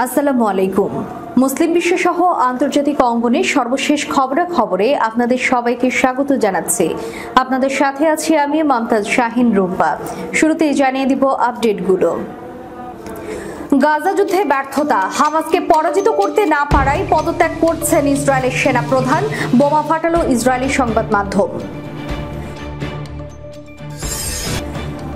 আসসালামু আলাইকুম। মুসলিম বিশ্বসহ আন্তর্জাতিক অঙ্গনে সর্বশেষ খবরে আপনাদের সবাইকে স্বাগত জানাচ্ছি। আপনাদের সাথে আছি আমি মমতাজ শাহিন রুম্পা। শুরুতেই জানিয়ে দিব আপডেটগুলো। গাজা যুদ্ধে ব্যর্থতা, হামাসকে পরাজিত করতে না পারায় পদত্যাগ করছেন ইসরায়েলের সেনা প্রধান, বোমা ফাটালো ইসরায়েলি সংবাদ মাধ্যম।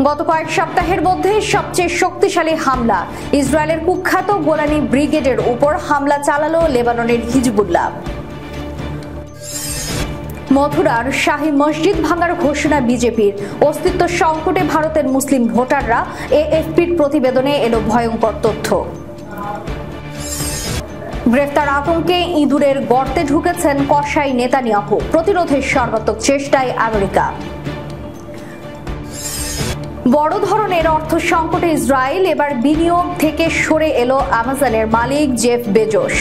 গত কয়েক সপ্তাহের মধ্যে সবচেয়ে শক্তিশালী হামলা, ইসরায়েলের কুখ্যাত গোলানি ব্রিগেডের উপর হামলা চালালো লেবাননের হিজবুল্লাহ। মথুরার শাহী মসজিদ ভাঙার ঘোষণা বিজেপির, অস্তিত্ব সংকটে ভারতের মুসলিম ভোটাররা, এএফপির প্রতিবেদনে এলো ভয়ঙ্কর তথ্য। গ্রেফতার আতঙ্কে ইঁদুরের গর্তে ঢুকেছেন কসাই নেতানিয়াহু, প্রতিরোধের সর্বাত্মক চেষ্টায় আমেরিকা। বড় ধরনের অর্থ সংকটে ইসরায়েল, এবার বিনিয়োগ থেকে সরে এলো অ্যামাজনের মালিক জেফ বেজোস।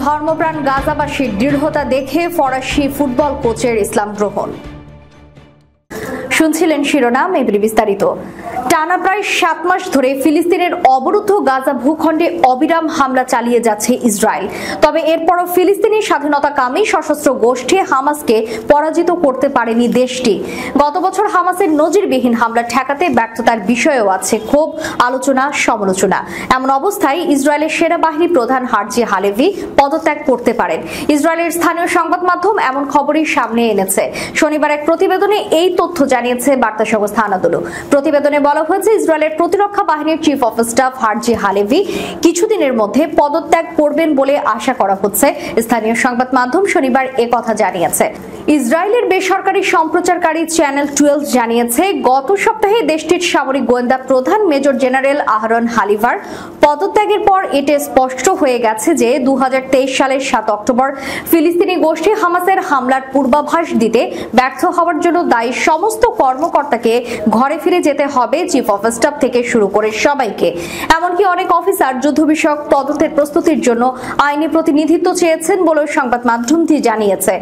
ধর্মপ্রাণ গাজাবাসীর দৃঢ়তা দেখে ফরাসি ফুটবল কোচের ইসলাম গ্রহণ। শুনছিলেন শিরোনাম, এবারে বিস্তারিত। টানা প্রায় 7 মাস ধরে ফিলিস্তিনের অবরুদ্ধ গাজা ভূখণ্ডে অবিরাম হামলা চালিয়ে যাচ্ছে ইসরায়েল। তবে এরপরও ফিলিস্তিনি স্বাধীনতাকামী সশস্ত্র গোষ্ঠী হামাসকে পরাজিত করতে পারেনি দেশটি। গত বছর হামাসের নজিরবিহীন হামলা ঠেকাতে ব্যর্থতার বিষয়েও আছে ক্ষোভ, আলোচনা, সমালোচনা। এমন অবস্থায় ইসরায়েলের সেনাবাহিনী প্রধান হার্জি হালেভি পদত্যাগ করতে পারেন। ইসরায়েলের স্থানীয় সংবাদ মাধ্যম এমন খবরই সামনে এনেছে। শনিবার এক প্রতিবেদনে এই তথ্য জানিয়েছে বার্তা সংস্থা আনাদোলু। প্রতিবেদনে বলা হয়েছে, ইসরায়েলের প্রতিরক্ষা বাহিনীর chief of staff Herzi Halevi কিছুদিনের মধ্যে পদত্যাগ করবেন বলে আশা করা হচ্ছে। স্থানীয় সংবাদ মাধ্যম শনিবার একথা জানিয়েছে। ইসরায়েলের বেসরকারি সম্প্রচারকারী চ্যানেল 12 জানিয়েছে, গত সপ্তাহে দেশটির সামরিক গোয়েন্দা প্রধান মেজর জেনারেল আহরন হালিভার পদত্যাগের পর এটা স্পষ্ট হয়ে গেছে যে 2023 সালের 7 অক্টোবর ফিলিস্তিনি গোষ্ঠী হামাসের হামলার পূর্বাভাস দিতে ব্যর্থ হওয়ার জন্য দায়ী সমস্ত কর্মকর্তাকে ঘরে ফিরে যেতে হবে, চিফ অফ স্টাফ থেকে শুরু করে সবাইকে। এমনকি অনেক অফিসার যুদ্ধ বিষয়ক তদন্তের প্রস্তুতির জন্য আইনি প্রতিনিধিত্ব চেয়েছেন বলেও সংবাদ মাধ্যমটি জানিয়েছে।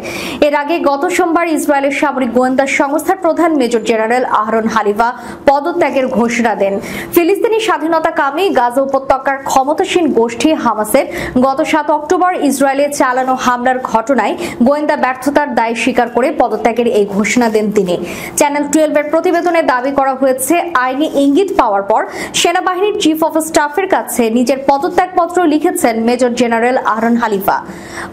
এর আগে গত সোমবার ইসরায়েলের সামরিক গোয়েন্দা সংস্থার প্রধান মেজর জেনারেল আহরন হালিভা পদত্যাগের ঘোষণা দেন। ফিলিস্তিনি স্বাধীনতাকামী গাজা উপত্যকার ক্ষমতাসীন গোষ্ঠী হামাসের গত 7 অক্টোবর ইসরায়েলে চালানো হামলার ঘটনায় গোয়েন্দা ব্যর্থতার দায় স্বীকার করে পদত্যাগের এই ঘোষণা দেন তিনি। চ্যানেল 12 এর প্রতিবেদনে দাবি করা হয়েছে, আইনি ইঙ্গিত পাওয়ার পর সেনাবাহিনীর চিফ অফ স্টাফের কাছে নিজের পদত্যাগপত্র লিখেছেন মেজর জেনারেল আহরন হালিফা।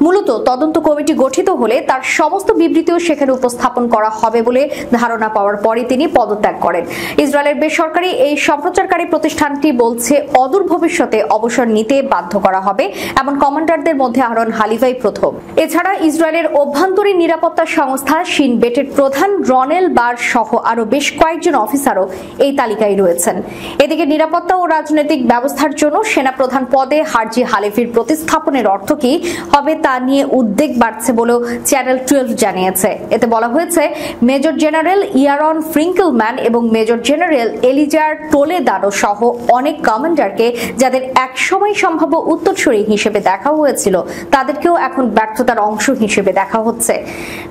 মূলত তদন্ত কমিটি গঠিত হলে তার সমস্ত বিবৃতিও সেখানে উপস্থাপন করা হবে বলে ধারণা পাওয়ার পরই তিনি পদত্যাগ করেন। ইসরায়েলের বেসরকারি এই সম্প্রচারকারী প্রতিষ্ঠানটি বলছে, অদূর ভবিষ্যতে অবসর নিতে বাধ্য করা হবে এমন কমান্ডারদের মধ্যে আহরন হালিফাই প্রথম। এছাড়া ইসরায়েলের অভ্যন্তরীণ নিরাপত্তা সংস্থা শিন বেটের প্রধান রনেল বার সহ আরো বেশ কয়েকজন অফিসারও এই তালিকায় রয়েছেন। এদিকে নিরাপত্তা ও রাজনৈতিক ব্যবস্থার জন্য সেনাপ্রধান পদে হার্জি হালেভির প্রতিস্থাপনের অর্থ কি হবে তা নিয়ে উদ্বেগ বাড়ছে বলেও চ্যানেল 12 জানিয়েছে। এতে বলা হয়েছে, মেজর জেনারেল ইয়ারন ফ্রিঙ্কেলম্যান এবং মেজর জেনারেল এলিজার টোলেদানো সহ অনেক কমান্ডারকে যাদের একসময় সম্ভাব্য উত্তরসূরি হিসেবে দেখা হয়েছিল, তাদেরকেও এখন ব্যর্থতার অংশ হিসেবে দেখা হচ্ছে।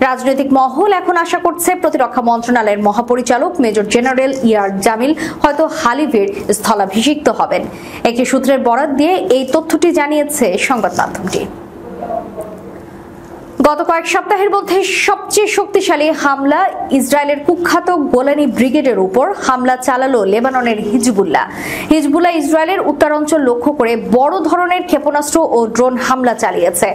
রাজনৈতিক মহল এখন আশা করছে প্রতিরক্ষা মন্ত্রণালয়ের মহাপরিচালক মেজর জেনারেল ইয়ার জামিল হয়তো হালিভের স্থলাভিষিক্ত হবেন। একটি সূত্রের বরাত দিয়ে এই তথ্যটি জানিয়েছে সংবাদ মাধ্যমটি। গত কয়েক সপ্তাহের মধ্যে সবচেয়ে শক্তিশালী হামলা, ইসরায়েলের কুখ্যাত গোলানি ব্রিগেডের উপর হামলা চালালো লেবাননের হিজবুল্লাহ। হিজবুল্লাহ ইসরায়েলের উত্তরাঞ্চল লক্ষ্য করে বড় ধরনের ক্ষেপণাস্ত্র ও ড্রোন হামলা চালিয়েছে।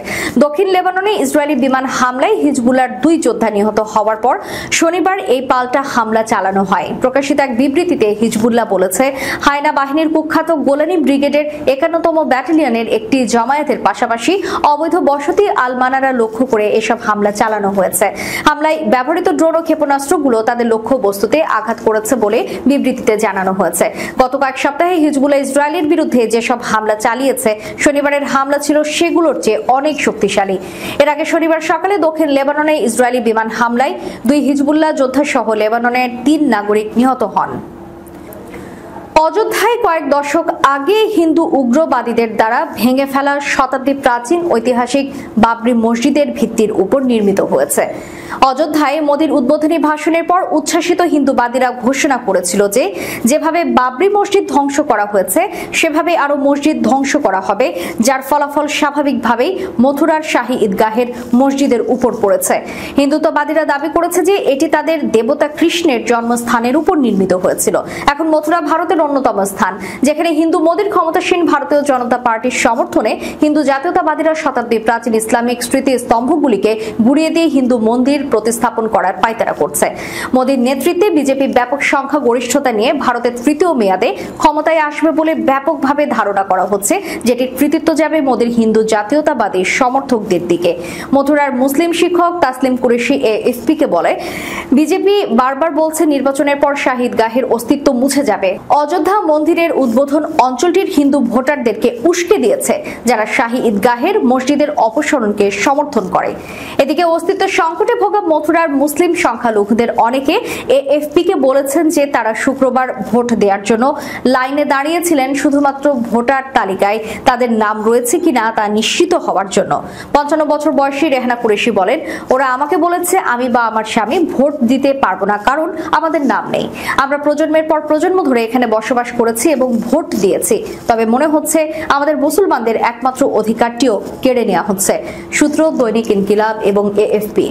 দক্ষিণ লেবাননে ইসরায়েলি বিমান হামলায় হিজবুল্লাহর 2 যোদ্ধা নিহত হওয়ার পর শনিবার এই পাল্টা হামলা চালানো হয়। প্রকাশিত এক বিবৃতিতে হিজবুল্লাহ বলেছে, হায়না বাহিনীর কুখ্যাত গোলানি ব্রিগেডের 51তম ব্যাটালিয়নের একটি জামায়াতের পাশাপাশি অবৈধ বসতি আল-মানারা লক্ষ্য করে এসব হামলা চালানো হয়েছে। হামলায় ব্যবহৃত ড্রোন ও ক্ষেপণাস্ত্রগুলো তাদের লক্ষ্য বস্তুতে আঘাত করেছে বলে বিবৃতিতে জানানো হয়েছে। গত কয়েক সপ্তাহে হিজবুল্লাহ ইসরায়েলের বিরুদ্ধে যেসব হামলা চালিয়েছে, শনিবারের হামলা ছিল সেগুলোর চেয়ে অনেক শক্তিশালী। এর আগে শনিবার সকালে দক্ষিণ লেবাননে ইসরায়েলি বিমান হামলায় 2 হিজবুল্লাহ যোদ্ধা সহ লেবাননের 3 নাগরিক নিহত হন। অযোধ্যায় কয়েক দশক আগে হিন্দু উগ্রবাদীদের দ্বারা ভেঙে ফেলা শতাব্দী প্রাচীন ঐতিহাসিক বাবরি মসজিদের ভিত্তির উপর নির্মিত হয়েছে। অযোধ্যায় মোদীর উদ্বোধনী ভাষণের পর উচ্ছ্বাসিত হিন্দুবাদীরা ঘোষণা করেছিল যে যেভাবে বাবরি মসজিদ ধ্বংস করা হয়েছে সেভাবে আরো মসজিদ ধ্বংস করা হবে, যার ফলাফল স্বাভাবিকভাবেই মথুরার শাহী ঈদগাহের মসজিদের উপর পড়েছে। হিন্দুত্ববাদীরা দাবি করেছে যে এটি তাদের দেবতা কৃষ্ণের জন্মস্থানের উপর নির্মিত হয়েছিল। এখন মথুরা ভারতের অন্যতম স্থান যেখানে হিন্দু মোদীর ক্ষমতাসীন ভারতীয় জনতা পার্টির সমর্থনে হিন্দু জাতীয়তাবাদীরা শতাব্দী প্রাচীন ইসলামিক স্মৃতিস্তম্ভগুলিকে গুড়িয়ে দিয়ে হিন্দু মন্দির প্রতিস্থাপন করার পায়তারা করছে। মোদীর নেতৃত্বে বিজেপি ব্যাপক সংখ্যা গরিষ্ঠতা নিয়ে ভারতের তৃতীয় মেয়াদে ক্ষমতায় আসবে বলে ব্যাপকভাবে ধারণা করা হচ্ছে, যেটির কৃতিত্ব যাবে মোদীর হিন্দু জাতীয়তাবাদী সমর্থকদের দিকে। মথুরার মুসলিম শিক্ষক তাসলিম কুরেশি এএফপি কে বলে, বিজেপি বারবার বলছে নির্বাচনের পর শাহী ঈদগাহের অস্তিত্ব মুছে যাবে। অযোধ্যা মন্দিরের উদ্বোধন অঞ্চলটির হিন্দু ভোটারদেরকে উস্কে দিয়েছে, যারা শাহী ঈদগাহের মসজিদের অপসারণকে সমর্থন করে। এদিকে অস্তিত্ব সংকটে ভোগা মথুরার মুসলিম সংখ্যালঘুদের অনেকে এএফপি কে বলেছেন যে তারা শুক্রবার ভোট দেওয়ার জন্য লাইনে দাঁড়িয়েছিলেন শুধুমাত্র ভোটার তালিকায় তাদের নাম রয়েছে কিনা তা নিশ্চিত হওয়ার জন্য। 55 বছর বয়সী রেহানা কুরেশি বলেন, ওরা আমাকে বলেছে আমি বা আমার স্বামী ভোট দিতে পারবো না, কারণ আমাদের নাম নেই। আমরা প্রজন্মের পর প্রজন্ম ধরে এখানে বসবাস করেছি এবং ভোট দিয়েছি, তবে মনে হচ্ছে আমাদের মুসলমানদের একমাত্র অধিকারটিও কেড়ে নেওয়া হচ্ছে। সূত্র দৈনিক ইনকিলাব এবং এএফপি।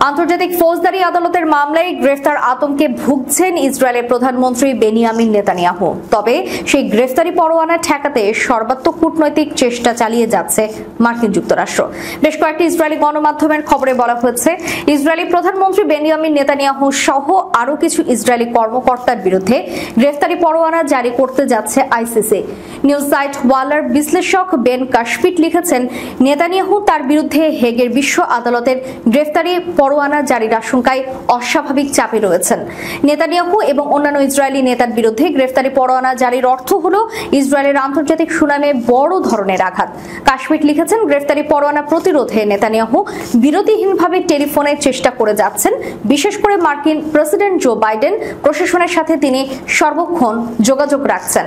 আন্তর্জাতিক ফৌজদারি আদালতের মামলায় গ্রেফতার আতঙ্কে ভুগছেন ইসরায়েলের প্রধানমন্ত্রী বেনিয়ামিন নেতানিয়াহু। তবে সেই গ্রেফতারি পরোয়ানা ঠেকাতে সর্বাত্মক কূটনৈতিক চেষ্টা চালিয়ে যাচ্ছে মার্কিন যুক্তরাষ্ট্র। বেশ কয়েকটি ইসরায়েলি গণমাধ্যমের খবরে বলা হয়েছে, ইসরায়েলি প্রধানমন্ত্রী বেনিয়ামিন নেতানিয়াহু সহ আরও কিছু ইসরায়েলি কর্মকর্তার বিরুদ্ধে গ্রেফতারি পরোয়ানা জারি করতে যাচ্ছে আইসিসি। নিউজ সাইট ওয়ালার বিশ্লেষক বেন কাশপিট লিখেছেন, নেতানিয়াহু তার বিরুদ্ধে হেগের বিশ্ব আদালতের গ্রেফতারি পরোয়ানা জারির আশঙ্কায় অস্বাভাবিক চাপে রয়েছেন। নেতানিয়াহু এবং অন্যান্য ইসরায়েলি নেতার বিরুদ্ধে গ্রেফতারি পরোয়ানা জারির অর্থ হলো ইসরায়েলের আন্তর্জাতিক সুনামে বড় ধরনের আঘাত। কাশ্মীর লিখেছেন, গ্রেফতারি পরোয়ানা প্রতিরোধে নেতানিয়াহু বিরতিহীনভাবে টেলিফোনের চেষ্টা করে যাচ্ছেন। বিশেষ করে মার্কিন প্রেসিডেন্ট জো বাইডেন প্রশাসনের সাথে তিনি সর্বক্ষণ যোগাযোগ রাখছেন।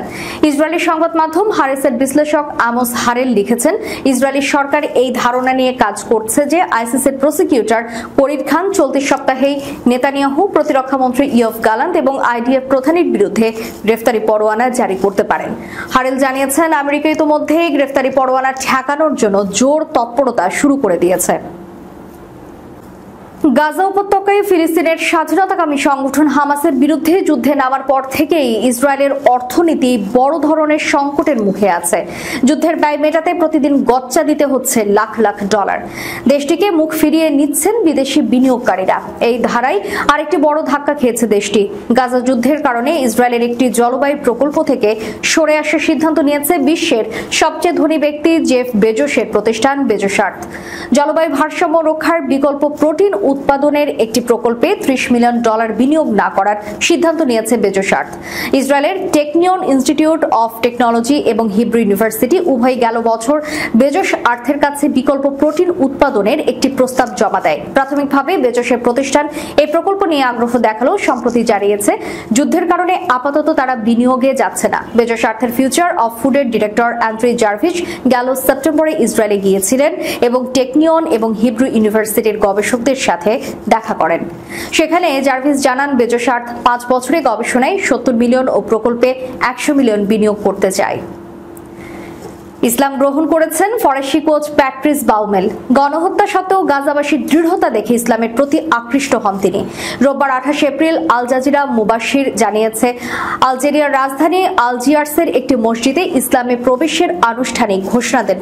ইসরায়েলি সংবাদ মাধ্যম হারেসের বিশ্লেষক আমোস হারেল লিখেছেন, ইসরায়েলি সরকার এই ধারণা নিয়ে কাজ করছে যে আইসিসির প্রসিকিউটর ফরিদ খান চলতি সপ্তাহেই নেতানিয়াহু, প্রতিরক্ষা মন্ত্রী ইয়ভ গালান্ট এবং আইডিএফ প্রধানের বিরুদ্ধে গ্রেফতারি পরোয়ানা জারি করতে পারেন। হারেল জানিয়েছেন, আমেরিকা ইতিমধ্যে গ্রেফতারি পরোয়ানা ঠেকানোর জন্য জোর তৎপরতা শুরু করে দিয়েছে। গাজা উপত্যকায় ফিলিস্তিনের স্বাধীনতাকামী সংগঠন হামাসের বিরুদ্ধে যুদ্ধে নামার পর থেকেই ইসরায়েলের অর্থনীতি বড় ধরনের সংকটের মুখে আছে। যুদ্ধের ব্যয় মেটাতে প্রতিদিন গচ্চা দিতে হচ্ছে লাখ লাখ ডলার। দেশটিকে মুখ ফিরিয়ে নিচ্ছেন বিদেশি বিনিয়োগকারীরা। এই ধারায় আরেকটি বড় ধাক্কা খেয়েছে দেশটি। গাজা যুদ্ধের কারণে ইসরায়েলের একটি জলবায়ু প্রকল্প থেকে সরে আসার সিদ্ধান্ত নিয়েছে বিশ্বের সবচেয়ে ধনী ব্যক্তি জেফ বেজোসের প্রতিষ্ঠান বেজোস আর্থ। জলবায়ু ভারসাম্য রক্ষার বিকল্প প্রোটিন উৎপাদনের একটি প্রকল্পে $30 মিলিয়ন বিনিয়োগ না করার সিদ্ধান্ত নিয়েছে বেজোস আর্থ। ইসরায়েলের টেকনিয়ন ইনস্টিটিউট অফ টেকনোলজি এবং হিব্রু ইউনিভার্সিটি উভয় গেল বছর বেজোস আর্থের কাছে বিকল্প প্রোটিন উৎপাদনের একটি প্রস্তাব জমা দেয়। প্রাথমিকভাবে বেজোসের প্রতিষ্ঠান এই প্রকল্প নিয়ে আগ্রহ দেখালেও সম্প্রতি জানিয়েছে যুদ্ধের কারণে আপাতত তারা বিনিয়োগে যাচ্ছে না। বেজোস আর্থের ফিউচার অফ ফুডের ডিরেক্টর অ্যান্ড্রি জার্ভিস গেল সেপ্টেম্বরে ইসরায়েলে গিয়েছিলেন এবং টেকনিয়ন এবং হিব্রু ইউনিভার্সিটির গবেষকদের সাথে দেখা করেন। সেখানে জার্ভিস জানান, বেজোস আর্থ 5 বছরে গবেষণায় 70 মিলিয়ন ও প্রকল্পে 100 মিলিয়ন বিনিয়োগ করতে চায়। ইসলাম গ্রহণ করেছেন ফরাসি কোচ প্যাট্রিস বাউমেল। গণহত্যা সত্ত্বেও গাজাবাসীর দৃঢ়তা দেখে ইসলামের প্রতি আকৃষ্ট হন তিনি। রোববার 28 এপ্রিল আল জাজিরা মুবাশির জানিয়েছে, আলজেরিয়ার রাজধানী আলজিয়ার্সের একটি মসজিদে ইসলামে প্রবেশের আনুষ্ঠানিক ঘোষণা দেন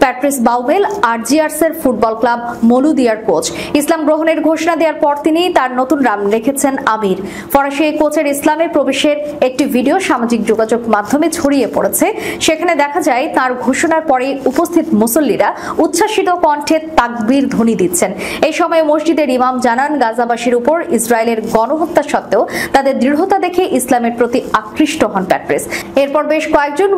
প্যাট্রিস বাউমেল আলজিয়ার্সের ফুটবল ক্লাব মলুদিয়ার কোচ। ইসলাম গ্রহণের ঘোষণা দেওয়ার পর তিনি তার নতুন নাম রেখেছেন আমির। ফরাসি এই কোচের ইসলামে প্রবেশের একটি ভিডিও সামাজিক যোগাযোগ মাধ্যমে ছড়িয়ে পড়েছে। সেখানে দেখা যায় তার ঘোষণার পরে উপস্থিত মুসল্লিরা উচ্ছ্বাসিত কণ্ঠে তাকবীর ধ্বনি দিচ্ছেন। এই সময় মসজিদের ইমাম জানান, গাজাবাসীর উপর ইসরায়েলের গণহত্যা সত্ত্বেও তাদের দৃঢ়তা দেখে ইসলামের প্রতি আকৃষ্ট হন প্যাট্রিস। এরপর বেশ কয়েকজন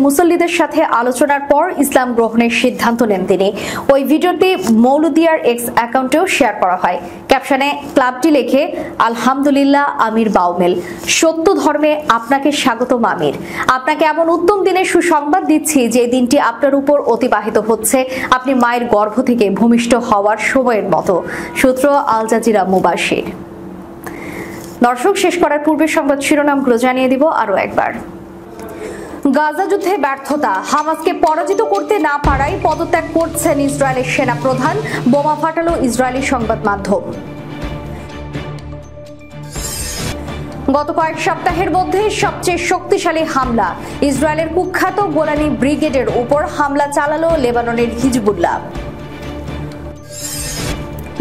মুসল্লিদের সাথে আলোচনার পর ইসলাম গ্রহণের সিদ্ধান্ত নেন তিনি। ওই ভিডিওটি মৌলুদিয়ার এক্স অ্যাকাউন্টেও শেয়ার করা হয়। ক্যাপশনে ক্লাবটি লেখে, আলহামদুলিল্লাহ আমির বাউমেল, সত্য ধর্মে আপনাকে স্বাগতম আমির। আপনাকে এমন উত্তম দিনে সুসংবাদ দিচ্ছি যে দিনটি আপনার উপর অতিবাহিত হচ্ছে আপনি মায়ের গর্ভ থেকে ভূমিষ্ঠ হওয়ার সময়ের মতো। সূত্র আল জাজিরা মুবাশির। দর্শক, শেষ করার পূর্বে সংবাদ শিরোনামগুলো জানিয়ে দিব আরো একবার। গাজা যুদ্ধে ব্যর্থতা, হামাসকে পরাজিত করতে না পারায় পদত্যাগ করছেন ইসরায়েলের সেনা প্রধান, বোমা ফাটালো ইসরায়েলি সংবাদ মাধ্যম। গত কয়েক সপ্তাহের মধ্যে সবচেয়ে শক্তিশালী হামলা, ইসরায়েলের কুখ্যাত গোলানি ব্রিগেডের উপর হামলা চালালো লেবাননের হিজবুল্লাহ।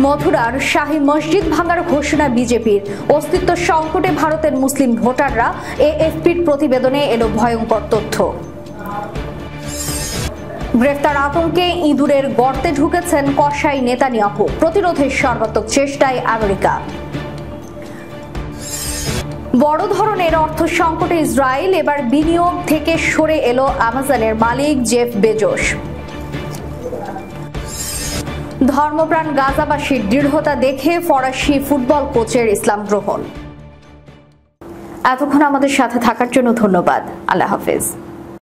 মথুরার শাহী মসজিদ ভাঙার ঘোষণা বিজেপির, অস্তিত্ব সংকটে ভারতের মুসলিম ভোটাররা, এএফপির প্রতিবেদনে এলো ভয়ঙ্কর তথ্য। গ্রেফতার আতঙ্কে ইঁদুরের গর্তে ঢুকেছেন কসাই নেতানিয়াহু, প্রতিরোধের সর্বাত্মক চেষ্টায় আমেরিকা। বড় ধরনের অর্থ সংকটে ইসরায়েল, এবার বিনিয়োগ থেকে সরে এলো অ্যামাজনের মালিক জেফ বেজোস। ধর্মপ্রাণ গাজাবাসীর দৃঢ়তা দেখে ফরাসি ফুটবল কোচের ইসলাম গ্রহণ। এতক্ষণ আমাদের সাথে থাকার জন্য ধন্যবাদ। আল্লাহ হাফেজ।